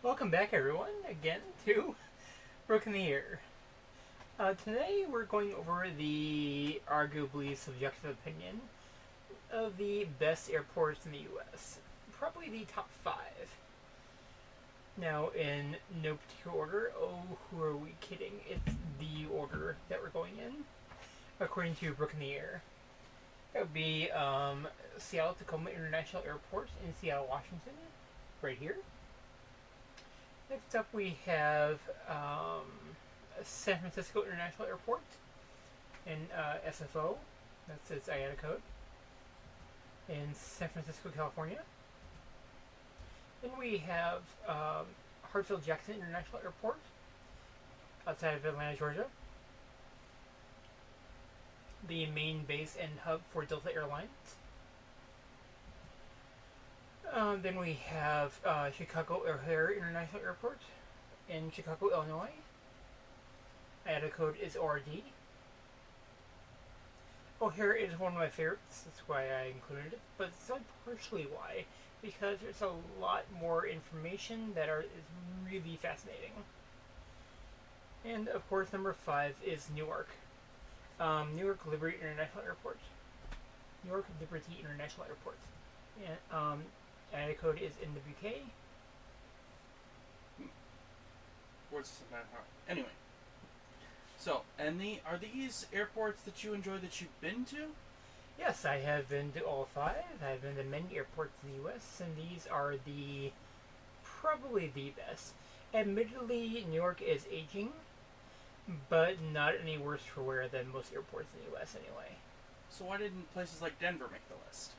Welcome back, everyone, again to Broken the Air. Today we're going over the arguably subjective opinion of the best airports in the U.S. Probably the top five. Now, in no particular order, oh, who are we kidding? It's the order that we're going in, according to Broken the Air. That would be Seattle Tacoma International Airport in Seattle, Washington, right here. Next up, we have San Francisco International Airport in SFO. That's its IATA code. In San Francisco, California. Then we have Hartsfield Jackson International Airport outside of Atlanta, Georgia. The main base and hub for Delta Airlines. Then we have Chicago O'Hare International Airport in Chicago, Illinois. IATA code is ORD. O'Hare is one of my favorites, that's why I included it, but it's not partially why, because there's a lot more information that is really fascinating. And of course, number 5 is Newark. Newark Liberty International Airport. Newark Liberty International Airport. And IATA code is NWK. What's that hard? Anyway, so are these airports that you enjoy that you've been to? Yes, I have been to all 5. I've been to many airports in the U.S., and these are probably the best. Admittedly, Newark is aging, but not any worse for wear than most airports in the U.S. anyway. So why didn't places like Denver make the list?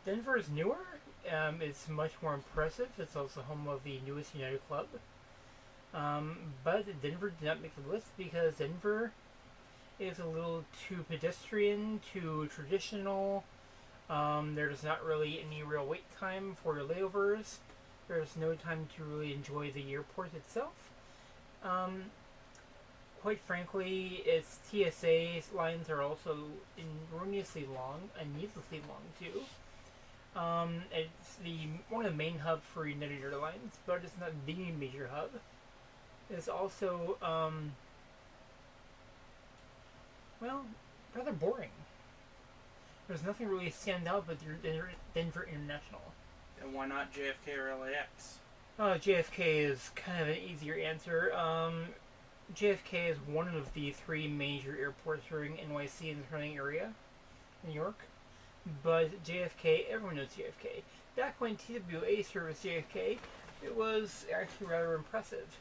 Denver is newer. It's much more impressive. It's also home of the newest United Club. But Denver did not make the list because Denver is a little too pedestrian, too traditional. There's not really any real wait time for your layovers. There's no time to really enjoy the airport itself. Quite frankly, its TSA lines are also enormously long and needlessly long too. It's one of the main hubs for United Airlines, but it's not the major hub. It's also, rather boring. There's nothing really stand out but Denver International. And why not JFK or LAX? JFK is kind of an easier answer. JFK is one of the 3 major airports serving NYC and the surrounding area, New York. But JFK, everyone knows JFK. Back when TWA serviced JFK, it was actually rather impressive.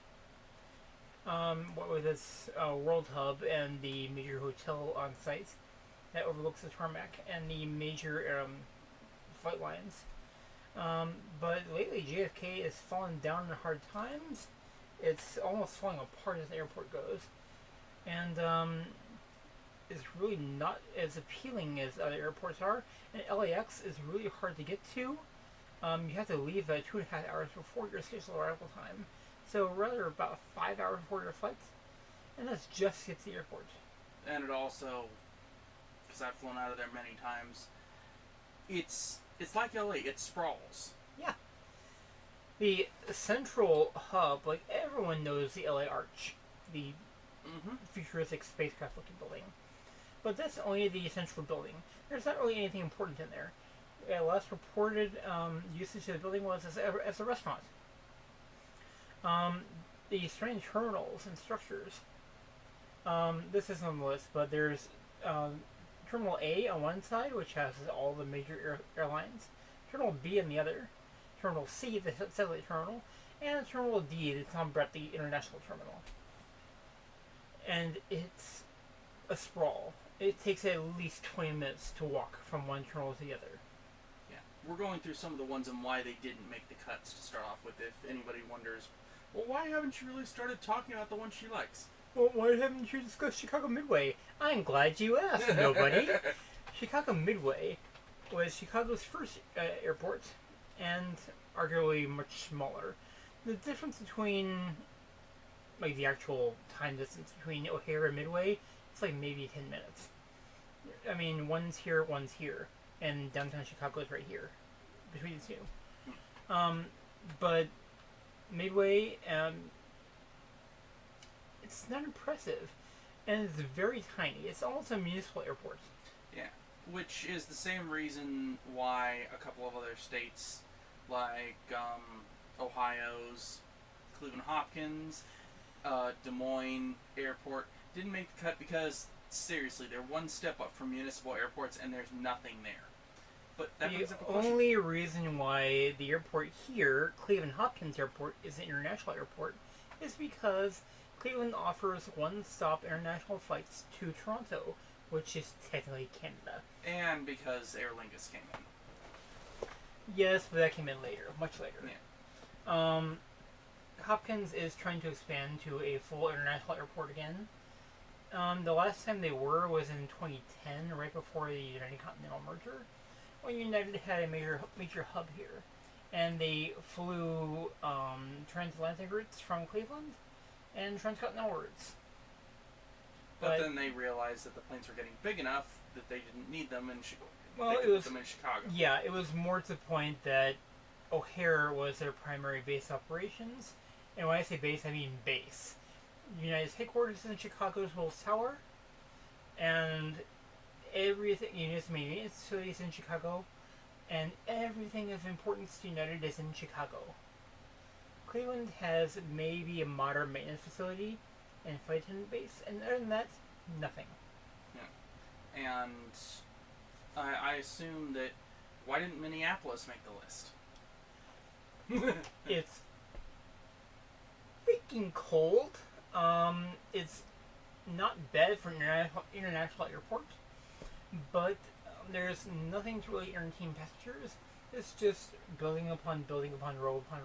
What with its World Hub and the major hotel on site that overlooks the tarmac and the major flight lines. But lately, JFK has fallen down in hard times. It's almost falling apart as the airport goes. And is really not as appealing as other airports are, and LAX is really hard to get to. You have to leave 2.5 hours before your scheduled arrival time, so rather about 5 hours before your flight, and that's just to get to the airport. And it also, because I've flown out of there many times, it's like LA, it sprawls. Yeah. The central hub, like everyone knows the LA Arch, the futuristic spacecraft looking building. But that's only the central building. There's not really anything important in there. Last reported usage of the building was as a restaurant. The strange terminals and structures. This isn't on the list, but there's Terminal A on one side, which has all the major airlines. Terminal B on the other. Terminal C, the satellite terminal. And Terminal D, the Tom Bradley International Terminal. And it's a sprawl. It takes at least 20 minutes to walk from one terminal to the other. Yeah, we're going through some of the ones and why they didn't make the cuts to start off with. If anybody wonders, well, why haven't you really started talking about the one she likes? Well, why haven't you discussed Chicago Midway? I'm glad you asked, nobody. Chicago Midway was Chicago's first airport, and arguably much smaller. The difference between, like, the actual time distance between O'Hare and Midway, it's like maybe 10 minutes. I mean, one's here, and downtown Chicago is right here, between the two. But Midway, it's not impressive, and it's very tiny. It's almost a municipal airport. Yeah, which is the same reason why a couple of other states, like Ohio's Cleveland Hopkins, Des Moines Airport, didn't make the cut because, seriously, they're one step up from municipal airports and there's nothing there. But that The brings up a question. only reason why the airport here, Cleveland Hopkins Airport, is an international airport is because Cleveland offers one-stop international flights to Toronto, which is technically Canada. And because Aer Lingus came in. Yes, but that came in later, much later. Yeah. Hopkins is trying to expand to a full international airport again. The last time they were was in 2010, right before the United Continental merger, when United had a major hub here, and they flew transatlantic routes from Cleveland and transcontinental routes. But then they realized that the planes were getting big enough that they didn't need them in Well, they it could was put them in Chicago. yeah, it was more to the point that O'Hare was their primary base operations, and when I say base, I mean base. United's headquarters is in Chicago's Wills Tower, and everything United's main maintenance facility is in Chicago, and everything of importance to United is in Chicago. Cleveland has maybe a modern maintenance facility and flight attendant base, and other than that, nothing. And I assume that why didn't Minneapolis make the list? It's freaking cold. It's not bad for an international airport, but there's nothing to really entertain passengers. It's just row upon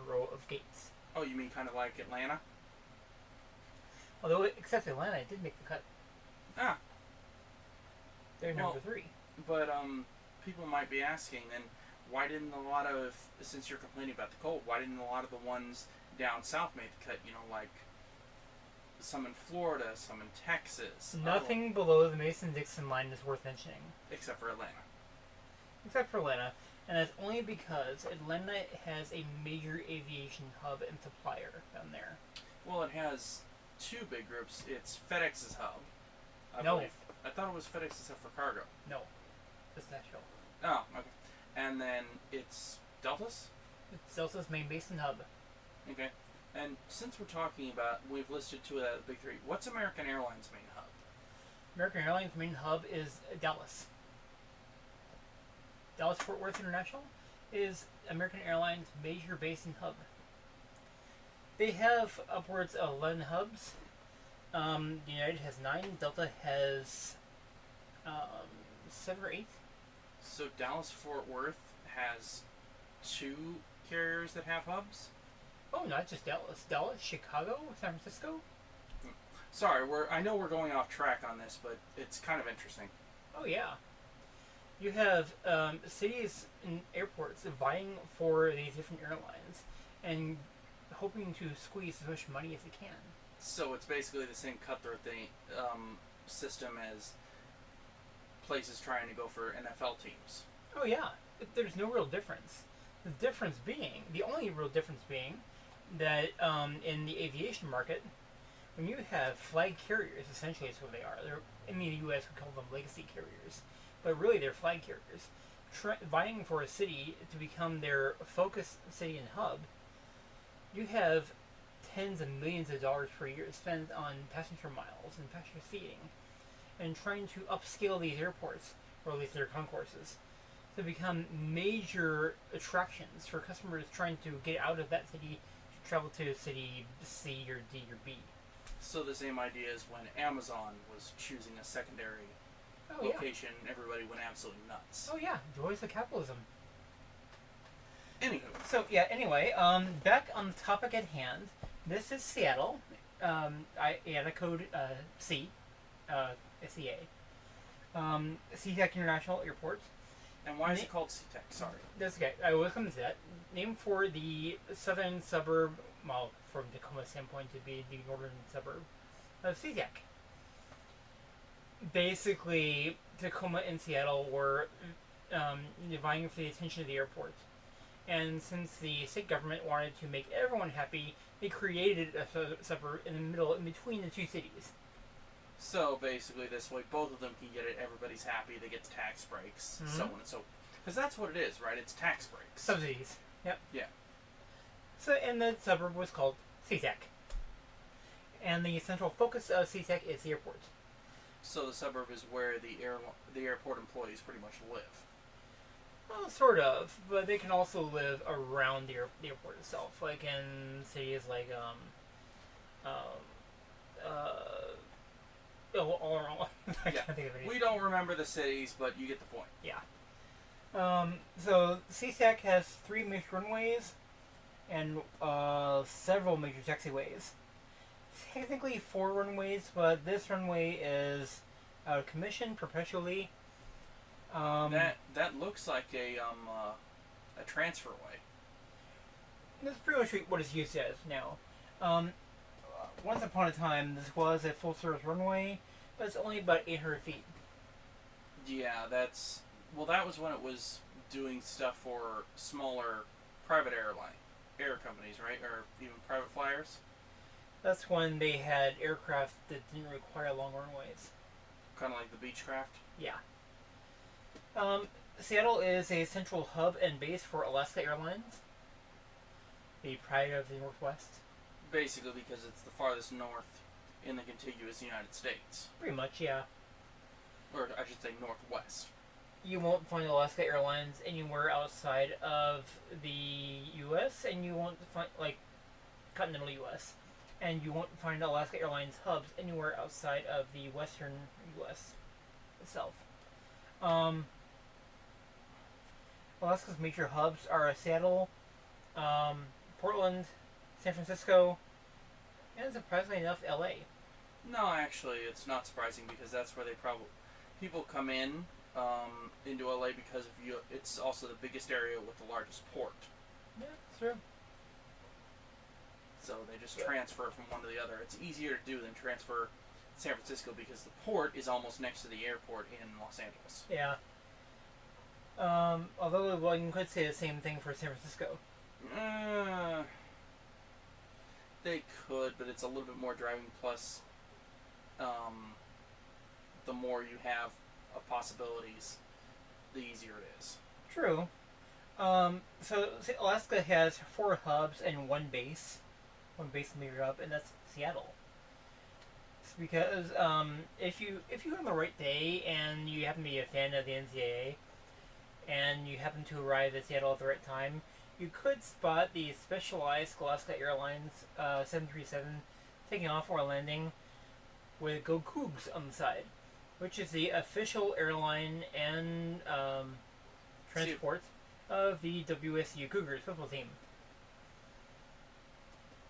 row of gates. Oh, you mean kind of like Atlanta? Although, except Atlanta, it did make the cut. Ah, They're Well, number 3. but people might be asking then, why didn't a lot of, since you're complaining about the cold, why didn't a lot of the ones down south make the cut? You know, like some in Florida, some in Texas. Nothing below the Mason-Dixon line is worth mentioning. Except for Atlanta. Except for Atlanta, and that's only because Atlanta has a major aviation hub and supplier down there. Well, it has two big groups. It's FedEx's hub. I No. believe. I thought it was FedEx's hub for cargo. No, it's Nashville. Oh, okay. And then it's Delta's? It's Delta's main base and hub. Okay. And since we're talking about, we've listed two of the big three. What's American Airlines' main hub? American Airlines' main hub is Dallas. Dallas Fort Worth International is American Airlines' major base and hub. They have upwards of 11 hubs. United has 9. Delta has 7 or 8. So Dallas Fort Worth has two carriers that have hubs? Oh, not just Dallas. Dallas, Chicago, San Francisco. Sorry, I know we're going off track on this, but it's kind of interesting. Oh yeah. You have cities and airports vying for these different airlines and hoping to squeeze as much money as they can. So it's basically the same cutthroat thing, system as places trying to go for NFL teams. Oh yeah, but there's no real difference. The only real difference being that in the aviation market, when you have flag carriers, essentially is what they are. They're, in the U.S. we call them legacy carriers, but really they're flag carriers. Vying for a city to become their focus city and hub, you have tens of millions of dollars per year spent on passenger miles and passenger seating, and trying to upscale these airports, or at least their concourses, to become major attractions for customers trying to get out of that city to travel to city C or D or B. So the same idea as when Amazon was choosing a secondary Oh yeah. location, everybody went absolutely nuts. Oh yeah. Joys of capitalism. Anywho, So yeah. Anyway, back on the topic at hand. This is Seattle. IATA code C, SEA. SeaTac International Airport. and why is it called SeaTac? Sorry. That's okay. I will come to that. Named for the southern suburb, well, from Tacoma standpoint, to be the northern suburb of SeaTac. Basically, Tacoma and Seattle were vying for the attention of the airport, And since the state government wanted to make everyone happy, they created a suburb in the middle, in between the two cities. So basically, this way, both of them can get it. Everybody's happy. They get the tax breaks, Mm-hmm. so on and so. Because that's what it is, right? It's tax breaks. Subsidies. Yep. Yeah. So, and the suburb was called SeaTac. And the central focus of SeaTac is the airport. So the suburb is where the airport employees pretty much live. Well, sort of, but they can also live around the airport itself, like in cities like all around. I Yeah. can't think of any. We don't remember the cities, but you get the point. Yeah. So SeaTac has 3 major runways and several major taxiways. Technically 4 runways, but this runway is out of commission perpetually. That looks like a transferway. That's pretty much what it's used as now. Once upon a time, this was a full-service runway, but it's only about 800 feet. Yeah, that was when it was doing stuff for smaller private air companies, right? Or even private flyers. That's when they had aircraft that didn't require long runways. Kind of like the Beechcraft. Yeah. Seattle is a central hub and base for Alaska Airlines, the pride of the Northwest. Basically, because it's the farthest north in the contiguous United States. Pretty much, yeah. Or I should say northwest. You won't find Alaska Airlines anywhere outside of the U.S., and you won't find, like, continental U.S., and you won't find Alaska Airlines hubs anywhere outside of the western U.S. itself. Alaska's major hubs are Seattle, Portland, San Francisco, and surprisingly enough, LA. No, actually, it's not surprising because that's where people come in into LA because it's also the biggest area with the largest port. Yeah, it's true. So they just transfer from one to the other. It's easier to do than transfer San Francisco because the port is almost next to the airport in Los Angeles. Yeah. Although, well, you could say the same thing for San Francisco. They could, but it's a little bit more driving. Plus, the more you have of possibilities, the easier it is. True. So Alaska has 4 hubs and 1 base. One base major hub, and that's Seattle. It's because if you're on the right day and you happen to be a fan of the NCAA, and you happen to arrive at Seattle at the right time, you could spot the specialized Alaska Airlines 737 taking off or landing with Go Cougs on the side, which is the official airline and transport of the WSU Cougars football team.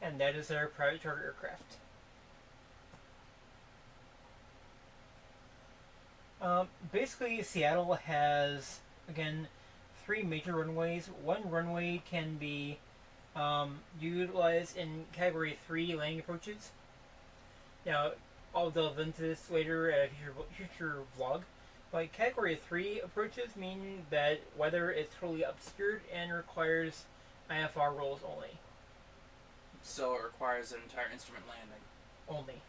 And that is their private charter aircraft. Basically, Seattle has, again, 3 major runways. One runway can be utilized in Category 3 landing approaches. Now, I'll delve into this later at a future vlog. But Category 3 approaches mean that weather is totally obscured and requires IFR rules only. So it requires an entire instrument landing. Only.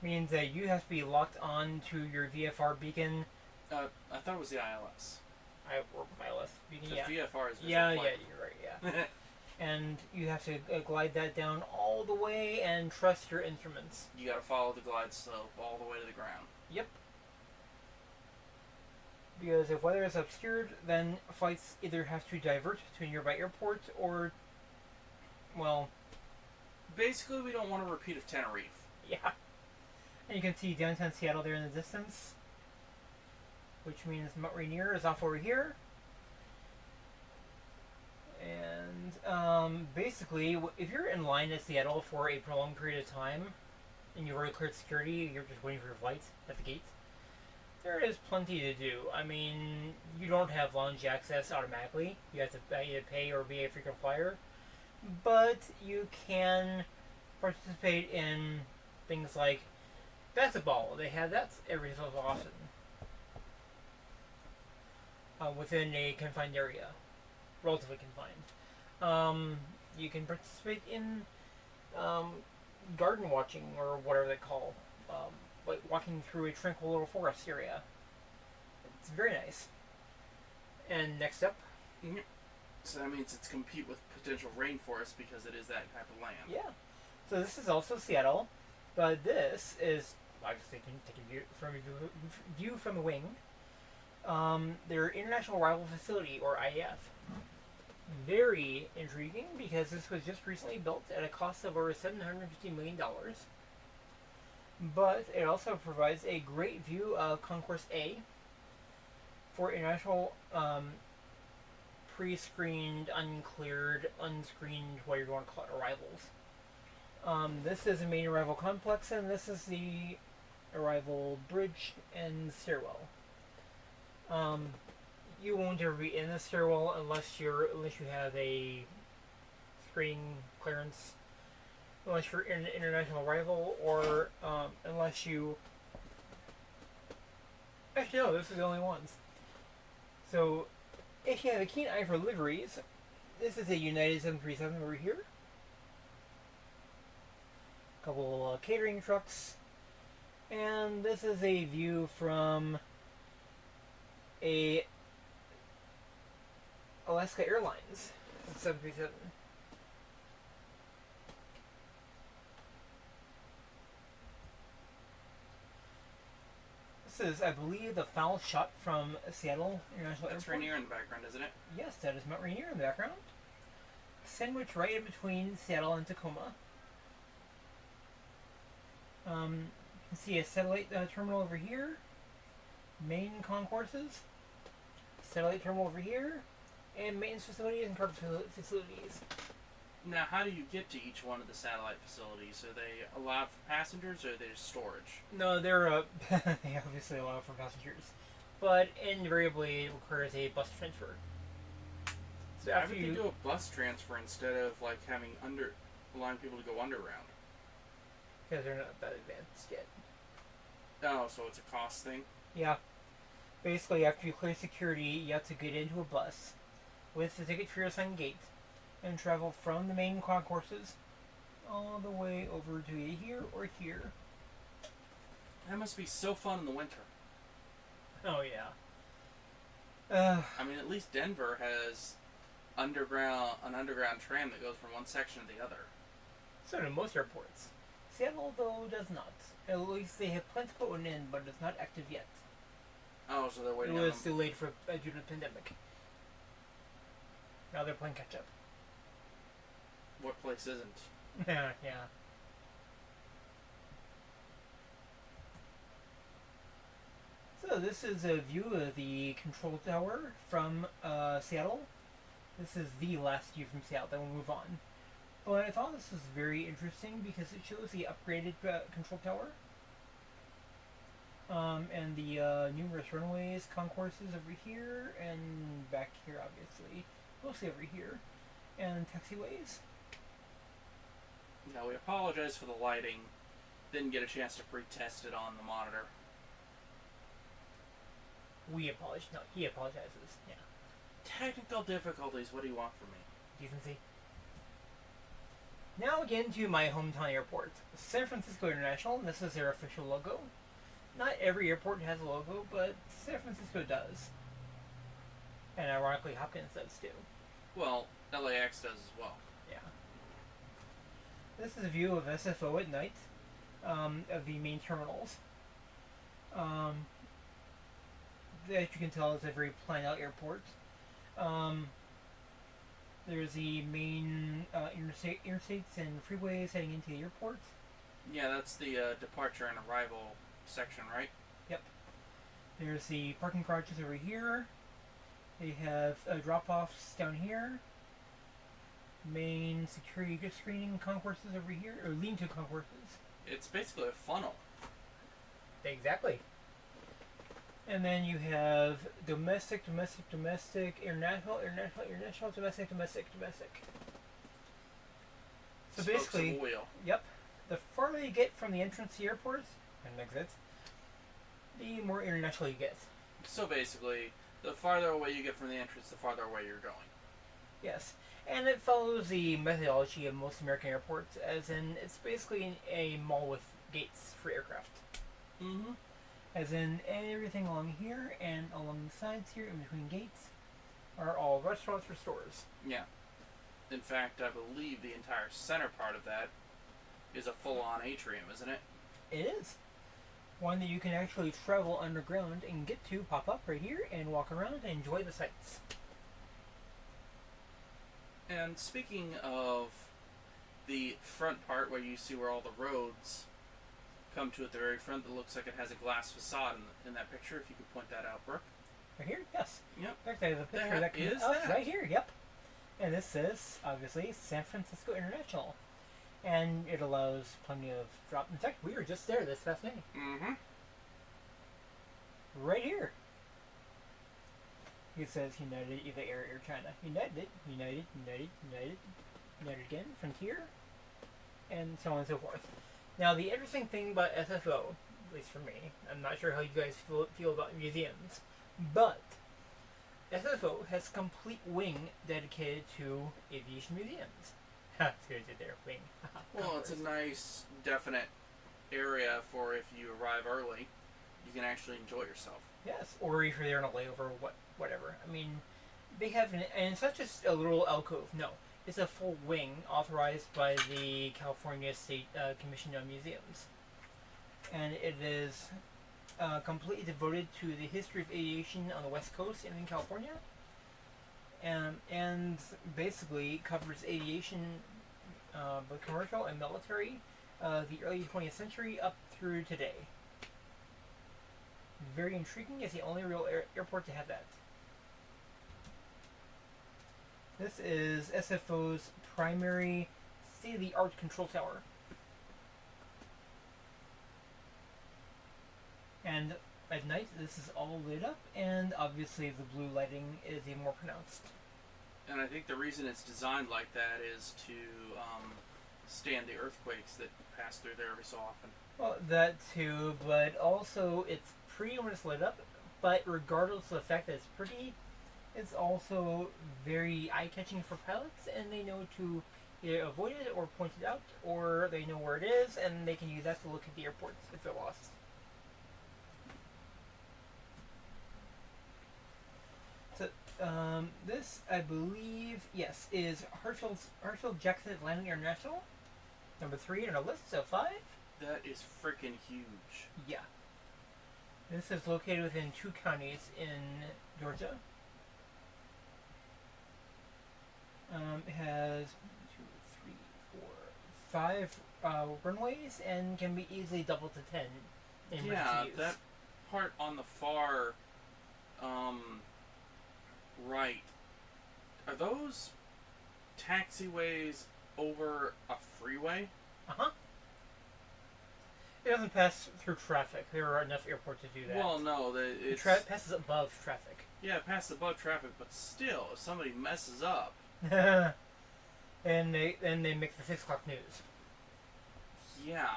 Means that you have to be locked on to your VFR beacon. I thought it was the ILS. I work with ILS beacon, The yeah. VFR is visual Yeah, flight. you're right, yeah. And you have to glide that down all the way and trust your instruments. You gotta follow the glide slope all the way to the ground. Yep. Because if weather is obscured, then flights either have to divert to a nearby airport or, well... Basically, we don't want a repeat of Tenerife. Yeah. And you can see downtown Seattle there in the distance, which means Mount Rainier is off over here. And basically, if you're in line at Seattle for a prolonged period of time, and you've already cleared security, you're just waiting for your flight at the gate, there is plenty to do. I mean, you don't have lounge access automatically. You have to either pay or be a frequent flyer. But you can participate in things like basketball. They have that every so often within a confined area. relatively confined. You can participate in um, garden watching or whatever they call, like walking through a tranquil little forest area. It's very nice. And next up, So that means it's compete with potential rainforest because it is that type of land. yeah. So this is also Seattle, but this is obviously taking view from the wing. Their International Rival Facility, or IAF. Very intriguing because this was just recently built at a cost of over $750 million. But it also provides a great view of Concourse A for international pre-screened, uncleared, unscreened, whatever you want to call it, arrivals. This is the main arrival complex, and this is the arrival bridge and stairwell. You won't ever be in the stairwell unless you have a screening clearance, unless you're in an international arrival, or unless you. Actually, no, this is the only ones. So, if you have a keen eye for liveries, this is a United 737 over here. A couple catering trucks, and this is a view from a Alaska Airlines 737. This is, I believe, the foul shot from Seattle International That's Airport. Rainier in the background, isn't it? Yes, that is Mount Rainier in the background. Sandwiched right in between Seattle and Tacoma. You can see a satellite terminal over here. Main concourses. Satellite terminal over here. And maintenance facilities and cargo facilities. Now, how do you get to each one of the satellite facilities? Are they allowed for passengers, or are they just storage? No, they're they obviously allow for passengers, but invariably it requires a bus transfer. So Why after would they do a bus transfer instead of like allowing people to go underground? because they're not that advanced yet. Oh, so it's a cost thing. Yeah, basically after you clear security, you have to get into a bus with the ticket for your assigned gate and travel from the main concourses all the way over to here or here. That must be so fun in the winter. Oh yeah. I mean, at least Denver has an underground tram that goes from one section to the other. So do most airports. Seattle, though, does not. At least they have planned to put one in, but it's not active yet. Oh, so they're It waiting on was them. delayed due to the pandemic. Now they're playing catch up. What place isn't? Yeah. So this is a view of the control tower from Seattle. This is the last view from Seattle. Then we'll move on. But I thought this was very interesting because it shows the upgraded control tower. And the numerous runways, concourses over here, and back here, obviously. Mostly over here. And taxiways. Now, we apologize for the lighting. Didn't get a chance to pre-test it on the monitor. We apologize. No, he apologizes. Yeah. Technical difficulties, what do you want from me? Decency. Now again to my hometown airport, San Francisco International, and this is their official logo. Not every airport has a logo, but San Francisco does. And ironically, Hopkins does too. Well, LAX does as well. Yeah. This is a view of SFO at night, of the main terminals. As you can tell, it's a very planned out airport. There's the main interstates and freeways heading into the airport. Yeah, that's the departure and arrival section, right? Yep. There's the parking garages over here. They have drop-offs down here. Main security screening concourses over here, or lean-to concourses. It's basically a funnel. Exactly. And then you have domestic, international, domestic. So Spokes basically, of a wheel. yep, the farther you get from the entrance to the airport and exits, the more international you get. So basically, the farther away you get from the entrance, the farther away you're going. Yes, and it follows the methodology of most American airports, as in it's basically a mall with gates for aircraft. Mm-hmm. As in everything along here and along the sides here, in between gates, are all restaurants or stores. Yeah. In fact, I believe the entire center part of that is a full-on atrium, isn't it? It is one that you can actually travel underground and get to, pop up right here, and walk around and enjoy the sights. And speaking of the front part where you see where all the roads come to at the very front, that looks like it has a glass facade in that picture. If you could point that out, Brooke. Right here, yes. Yep. In fact, there's a picture That that comes is up that. right here. Yep. And this is obviously San Francisco International, and it allows plenty of drop. In fact, we were just there this past May. Mm-hmm. Right here. It says United, either Air or China. United, United, United, United, United again, Frontier, and so on and so forth. Now, the interesting thing about SFO, at least for me, I'm not sure how you guys feel about museums, but SFO has a complete wing dedicated to aviation museums. Ha, it's good to their wing. Well, it's a nice, definite area for if you arrive early, you can actually enjoy yourself. Yes, or if you're there on a layover, whatever. I mean, they have, and it's not just a little alcove. No, it's a full wing authorized by the California State Commission on Museums, and it is completely devoted to the history of aviation on the West Coast and in California, and basically covers aviation, both commercial and military, the early 20th century up through today. Very intriguing. It's the only real airport to have that. This is SFO's primary state-of-the-art control tower. And at night, this is all lit up, and obviously the blue lighting is even more pronounced. And I think the reason it's designed like that is to stand the earthquakes that pass through there every so often. Well, that too, but also it's pretty when it's lit up, but regardless of the fact that it's pretty, it's also very eye-catching for pilots, and they know to either avoid it or point it out, or they know where it is, and they can use that to look at the airports if they're lost. So, this, I believe, yes, is Hartsfield-Jackson Atlanta International, number 3 on our list of 5. That is freaking huge. Yeah. This is located within 2 counties in Georgia. It has 1, 2, 3, 4, 5 runways and can be easily doubled to 10 in emergency use. That part on the far right, are those taxiways over a freeway? Uh-huh. It doesn't pass through traffic. There are enough airports to do that. Well, no, it passes above traffic. Yeah, it passes above traffic, but still, if somebody messes up, and they make the 6 o'clock news. yeah.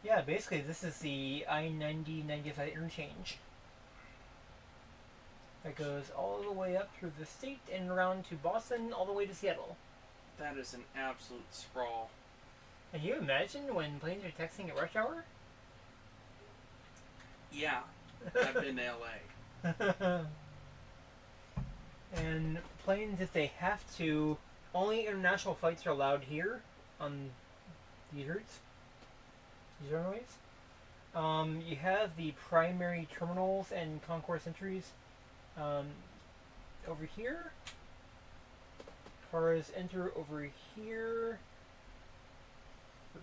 Yeah, basically this is the I-90-95 interchange. That goes all the way up through the state and around to Boston, all the way to Seattle. That is an absolute sprawl. Can you imagine when planes are taxiing at rush hour? Yeah, I've been to LA. And planes, if they have to, only international flights are allowed here on these routes, these runways. You have the primary terminals and concourse entries over here. Cars enter over here,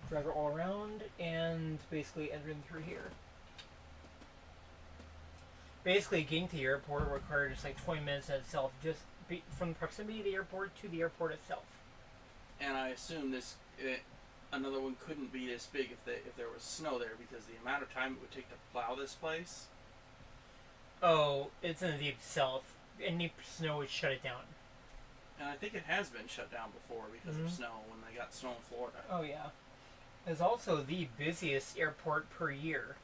drive it all around, and basically enter in through here. Basically, getting to the airport requires like 20 minutes in itself, just from proximity to the airport to the airport itself. And I assume another one couldn't be this big if there was snow there, because the amount of time it would take to plow this place. Oh, it's in the deep south. Any snow would shut it down. And I think it has been shut down before because of snow when they got snow in Florida. Oh yeah. It's also the busiest airport per year.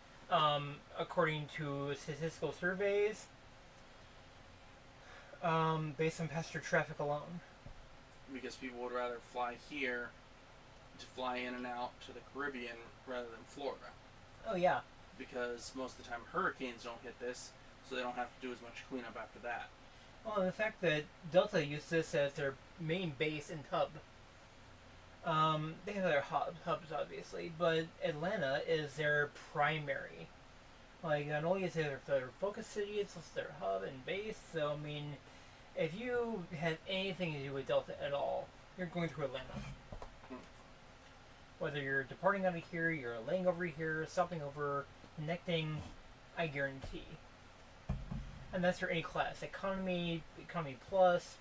According to statistical surveys, Based on passenger traffic alone. Because people would rather fly here to fly in and out to the Caribbean rather than Florida. Oh yeah. Because most of the time hurricanes don't hit this, so they don't have to do as much cleanup after that. Well, the fact that Delta used this as their main base and hub. They have their hubs, obviously, but Atlanta is their primary. Like, not only is it their focus city, it's also their hub and base. So, I mean, if you have anything to do with Delta at all, you're going through Atlanta. Whether you're departing out of here, you're laying over here, stopping over, connecting, I guarantee. And that's for any class: economy, economy plus,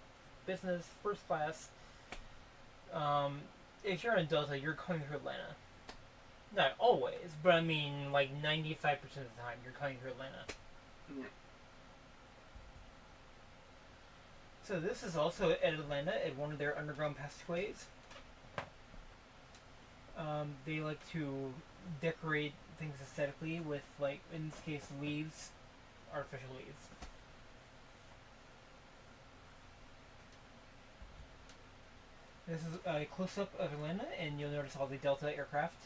business, first class. If you're in Delta, you're coming through Atlanta. Not always, but I mean, like 95% of the time, you're coming through Atlanta. Yeah. So this is also at Atlanta, at one of their underground passageways. They like to decorate things aesthetically with, like, in this case, leaves, artificial leaves. This is a close-up of Atlanta, and you'll notice all the Delta aircraft.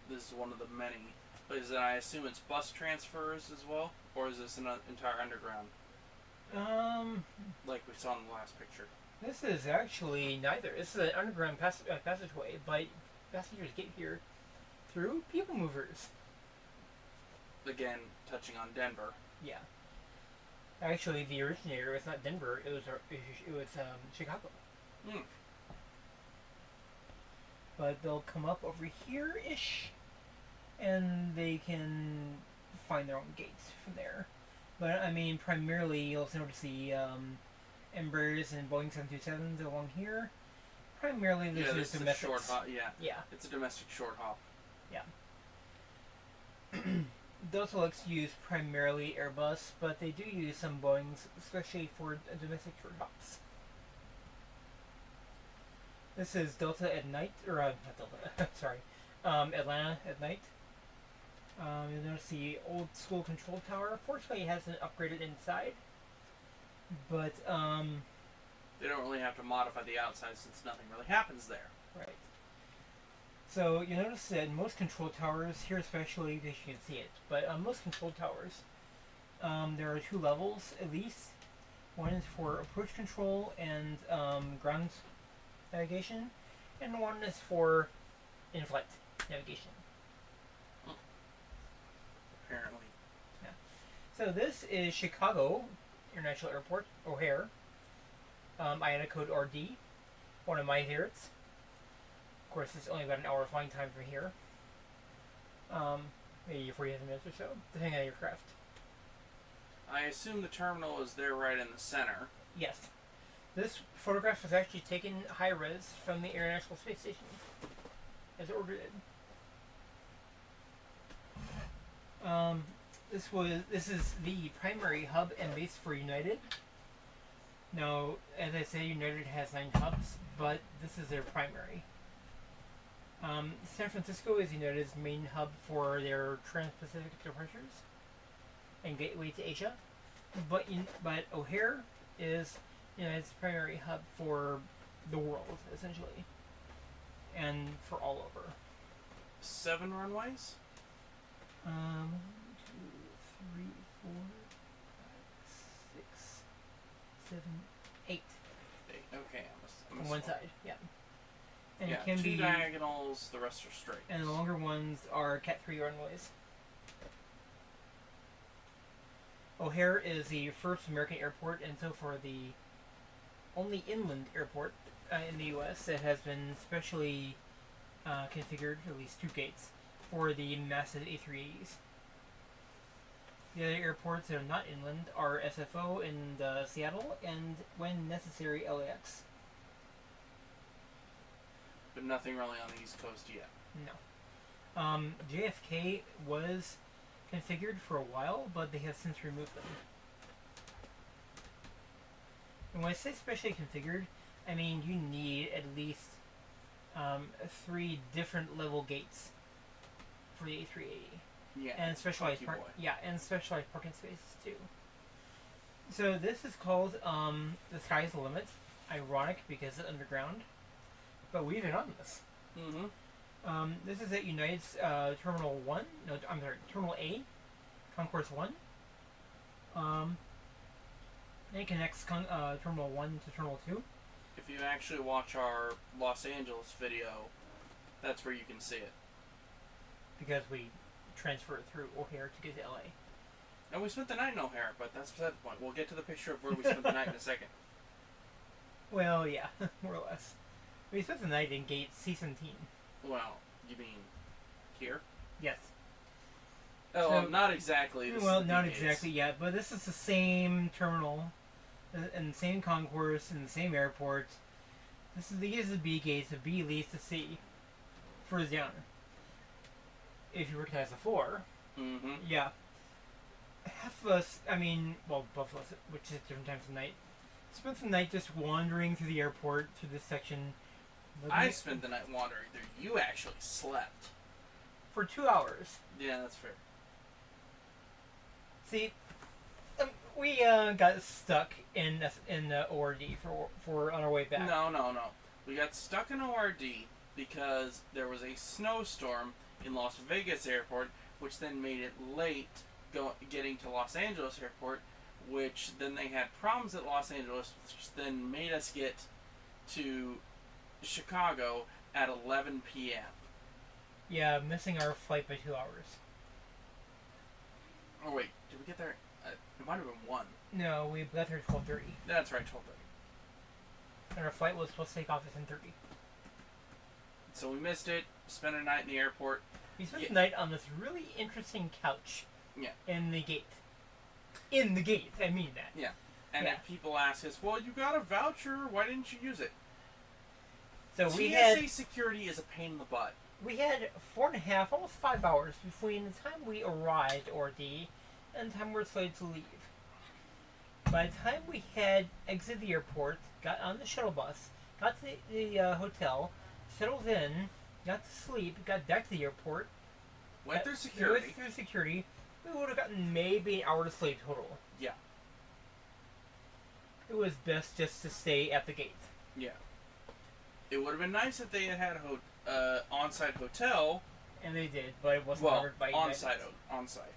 This is one of the many. But is it, I assume it's bus transfers as well? Or is this an entire underground? Like we saw in the last picture. This is actually neither. This is an underground passageway, but passengers get here through people movers. Again, touching on Denver. Yeah. Actually, the originator was not Denver. It was Chicago. Hmm. But they'll come up over here-ish, and they can find their own gates from there. But, I mean, primarily, you'll notice the Embraers and Boeing 727s along here. Primarily, this is domestic. Short hop. Yeah. Yeah. It's a domestic short hop. Yeah. Delta likes to use primarily Airbus, but they do use some Boeings, especially for domestic short hops. This is Delta at night, or not Delta, sorry, Atlanta at night. You'll notice the old school control tower. Fortunately, it hasn't upgraded inside, but they don't really have to modify the outside since nothing really happens there. Right. So you notice that most control towers here, especially, because you can see it, but most control towers, there are two levels at least. One is for approach control and ground navigation, and one is for in-flight navigation. Apparently. Yeah. So this is Chicago International Airport, O'Hare. IATA code RD, one of my favorites. Of course, it's only about an hour flying time from here. Maybe 45 minutes or so, depending on your craft. I assume the terminal is there right in the center. Yes. This photograph was actually taken high-res from the International Space Station, as ordered it. This is the primary hub and base for United. Now, as I say, United has 9 hubs, but this is their primary. San Francisco is United's main hub for their trans-Pacific departures and gateway to Asia, but O'Hare is United's primary hub for the world, essentially, and for all over. 7 runways? 1, 2, 3, 4, 5, 6, 7, 8. 8. Okay, I'm On one side, yeah. And yeah, it can 2 be diagonals, the rest are straight. And the longer ones are Cat 3 runways. O'Hare is the first American airport, and so far the only inland airport in the U.S. that has been specially configured, at least 2 gates, for the massive A380s. The other airports that are not inland are SFO in Seattle, and when necessary, LAX. But nothing really on the East Coast yet. No. JFK was configured for a while, but they have since removed them. And when I say specially configured, I mean you need at least 3 different level gates for the A380. Yeah. And specialized Funky boy. and specialized parking spaces too. So this is called The Sky's the Limit. Ironic because it's underground. But we've been on this. Mm-hmm. This is at United's Terminal 1. No, I'm sorry, Terminal A. Concourse 1. And it connects Terminal 1 to Terminal 2. If you actually watch our Los Angeles video, that's where you can see it. Because we transfer it through O'Hare to get to LA. And we spent the night in O'Hare, but that's beside the point. We'll get to the picture of where we spent the night in a second. Well, yeah, more or less. We spent the night in Gate C-17. Well, you mean here? Yes. Oh, So- well, not exactly. This Well, is not the gates. exactly yet, but this is the same terminal, and the same concourse, and the same airport. These are the B gates. The B leads to C. Further down. If you recognize the floor, Mm-hmm. yeah. Half of us, well, both of us, which is different times of night, spent the night just wandering through the airport through this section. I spent the night wandering there. You actually slept. for 2 hours. Yeah, that's fair. See, we got stuck in the ORD for on our way back. No. We got stuck in ORD because there was a snowstorm in Las Vegas airport, which then made it late getting to Los Angeles airport, which then they had problems at Los Angeles, which then made us get to Chicago at 11 p.m. Yeah, missing our flight by 2 hours. Oh wait, did we get there? It might have been 1. No, we got there at 12:30, That's right, 12:30. and our flight was supposed to take off at 10:30. So we missed it. Spent a night in the airport. We spent Yeah. the night on this really interesting couch. Yeah. In the gate. In the gate, I mean that. And Yeah. if people ask us, well, you got a voucher, why didn't you use it? So TSA security is a pain in the butt. we had 4.5, almost 5 hours between the time we arrived ORD and the time we were slated to leave. By the time we had exited the airport, got on the shuttle bus, got to the hotel, settled in, got to sleep, got back to the airport, Went through went security. through security, we would have gotten maybe an hour to sleep total. Yeah. It was best just to stay at the gate. It would have been nice if they had a on-site hotel. And they did, but it wasn't Well, covered by United. on-site.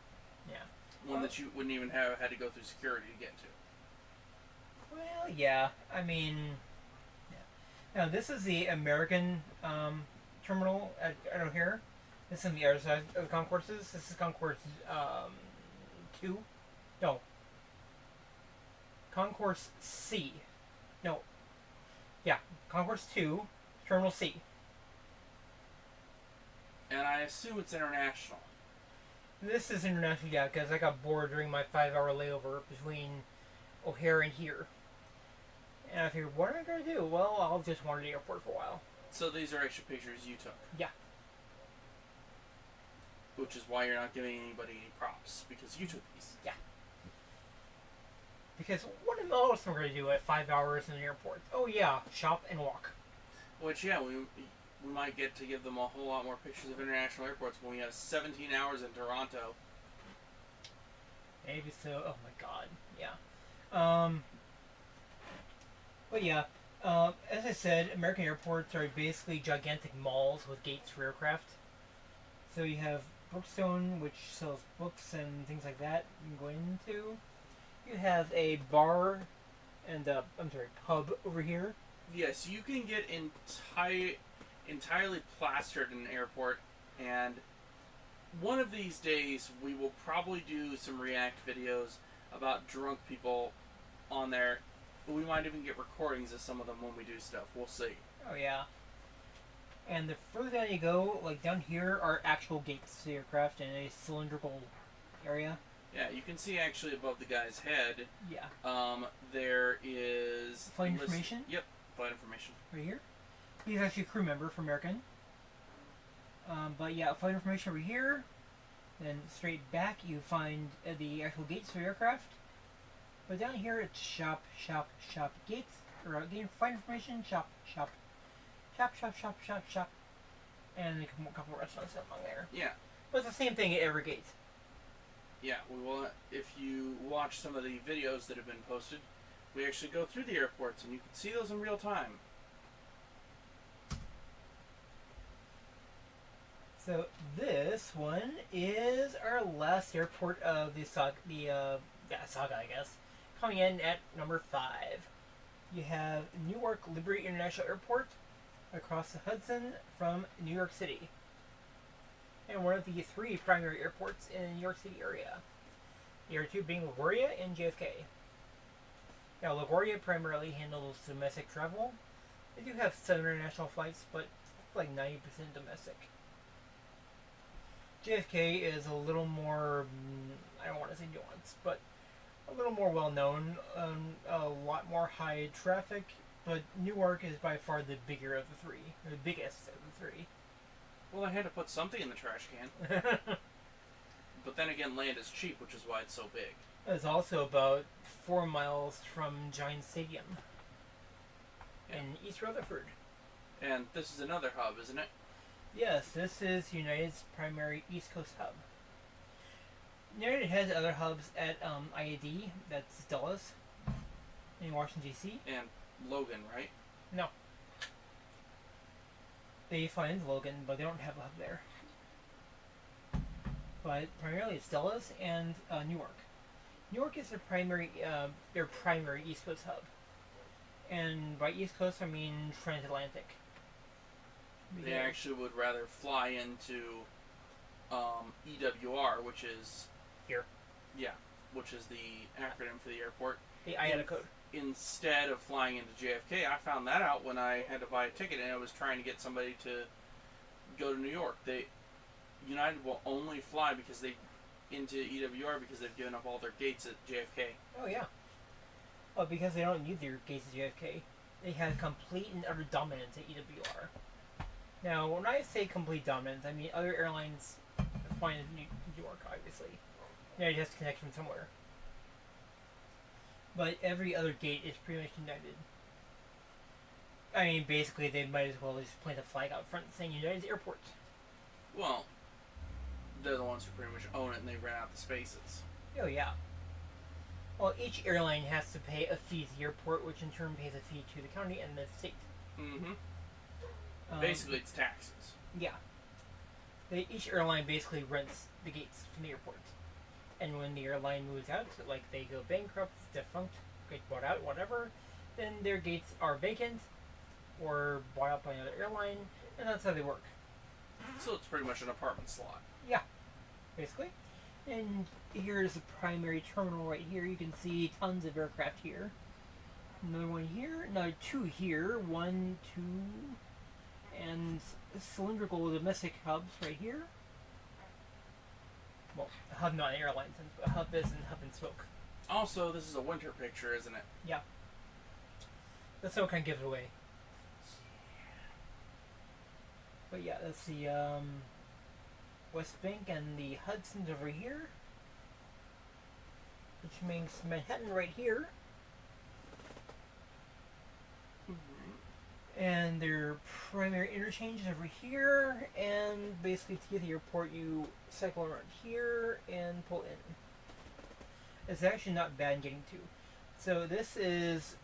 Yeah. One that you wouldn't even have had to go through security to get to. Well, yeah. Yeah. Now, this is the American terminal at O'Hare. This is on the other side of the concourses. This is concourse 2. No. Concourse C. No. Yeah. Concourse 2, Terminal C. And I assume it's international. This is international, yeah, because I got bored during my 5-hour layover between O'Hare and here. And I figured, what am I going to do? Well, I'll just wander the airport for a while. So these are actual pictures you took. Yeah. Which is why you're not giving anybody any props, because you took these. Because what else am I going to do at 5 hours in the airport? Oh yeah, shop and walk. Which, yeah, we might get to give them a whole lot more pictures of international airports when we have 17 hours in Toronto. Maybe so. Oh my god. Yeah. But yeah, as I said, American airports are basically gigantic malls with gates for aircraft. So you have Brookstone, which sells books and things like that you can go into. You have a bar and pub over here. Yes, you can get entirely plastered in an airport, and one of these days we will probably do some react videos about drunk people on there. We might even get recordings of some of them when we do stuff. We'll see. Oh yeah. And the further down you go, like down here, are actual gates to the aircraft in a cylindrical area. Yeah, you can see actually above the guy's head, Yeah. there is... Flight information? Yep, flight information. Right here. He's actually a crew member for American. But yeah, flight information over here. Then straight back you find the actual gates for the aircraft. But down here it's shop, gates. Or again, flight information, shop. And a couple restaurants up on there. Yeah. But it's the same thing at every gate. Yeah, we will. If you watch some of the videos that have been posted, we actually go through the airports, and you can see those in real time. So this one is our last airport of the saga, saga, I guess. Coming in at number 5, you have Newark Liberty International Airport across the Hudson from New York City, and one of the 3 primary airports in the New York City area. The other 2 being LaGuardia and JFK. Now, LaGuardia primarily handles domestic travel. They do have some international flights, but like 90% domestic. JFK is a little more, I don't want to say nuanced, but a little more well known, a lot more high traffic, but Newark is by far the bigger of the 3, or the biggest of the 3. Well, I had to put something in the trash can. But then again, land is cheap, which is why it's so big. It's also about 4 miles from Giant Stadium in East Rutherford. And this is another hub, isn't it? Yes, this is United's primary East Coast hub. United has other hubs at IAD, that's Dulles, in Washington, D.C. And Logan, right? No. They fly into Logan, but they don't have a hub there. But primarily it's Dulles and Newark. Newark is their primary East Coast hub. And by East Coast, I mean transatlantic. They actually would rather fly into EWR, which is... Here. Yeah, which is the acronym for the airport. The IATA code. Instead of flying into JFK, I found that out when I had to buy a ticket and I was trying to get somebody to go to New York. United will only fly into EWR because they've given up all their gates at JFK. Oh, yeah. Oh, because they don't need their gates at JFK. They have complete and utter dominance at EWR. Now, when I say complete dominance, I mean other airlines fly into New York, obviously. United has to connect from somewhere. But every other gate is pretty much United. I mean, basically, they might as well just plant a flag out front saying United's airport. Well, they're the ones who pretty much own it, and they rent out the spaces. Oh, yeah. Well, each airline has to pay a fee to the airport, which in turn pays a fee to the county and the state. Mm-hmm. Basically, it's taxes. Yeah. Each airline basically rents the gates from the airport. And when the airline moves out, like they go bankrupt, defunct, get bought out, whatever, then their gates are vacant or bought out by another airline, and that's how they work. So it's pretty much an apartment slot. Yeah, basically. And here's the primary terminal right here. You can see tons of aircraft here. Another one here, another 2 here, 1, 2, and cylindrical domestic hubs right here. Well, a hub not an airline sense, but a hub is in hub and spoke. Also, this is a winter picture, isn't it? Yeah. That's what kind of gives it away. But yeah, that's the West Bank and the Hudson's over here. Which makes Manhattan right here. And their primary interchange is over here, and basically to get to the airport you cycle around here and pull in. It's actually not bad in getting to. So this is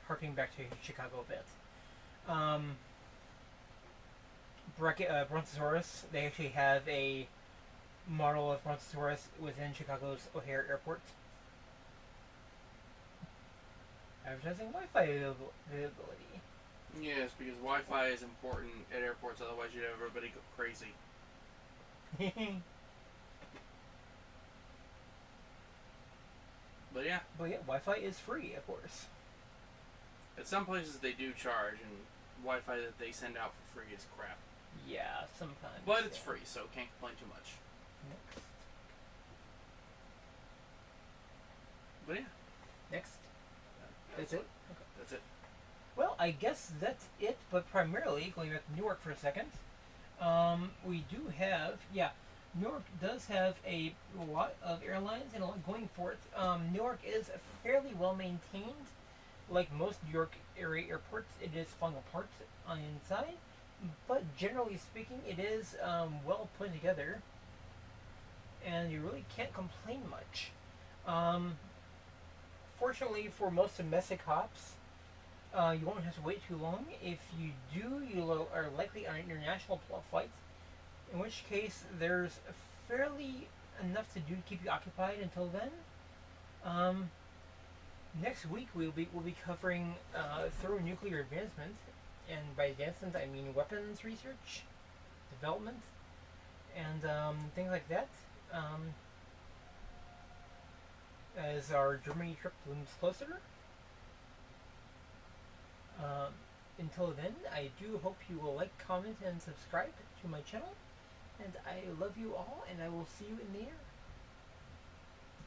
harking back to Chicago a bit. Brontosaurus, they actually have a model of Brontosaurus within Chicago's O'Hare Airport. Advertising Wi-Fi availability. Yes, because Wi-Fi is important at airports, otherwise you'd have everybody go crazy. But yeah. But yeah, Wi-Fi is free, of course. At some places they do charge, and Wi-Fi that they send out for free is crap. Yeah, sometimes. But it's free, so can't complain too much. Next. But yeah. Next. That's it? Okay. That's it. Well, I guess that's it, but primarily, going back to Newark for a second, we do have, Newark does have a lot of airlines and a lot going for it. Newark is fairly well maintained. Like most New York area airports, it is falling apart on the inside, but generally speaking, it is well put together. and you really can't complain much. Um, Fortunately for most domestic hops, you won't have to wait too long. If you do, you are likely on an international flight, in which case there's fairly enough to do to keep you occupied until then. Um, Next week we'll be covering thermonuclear advancement, and by advancement I mean weapons research, development, and things like that. Um, as our Germany trip looms closer. Um, until then, I do hope you will like, comment, and subscribe to my channel. And I love you all, and I will see you in the air.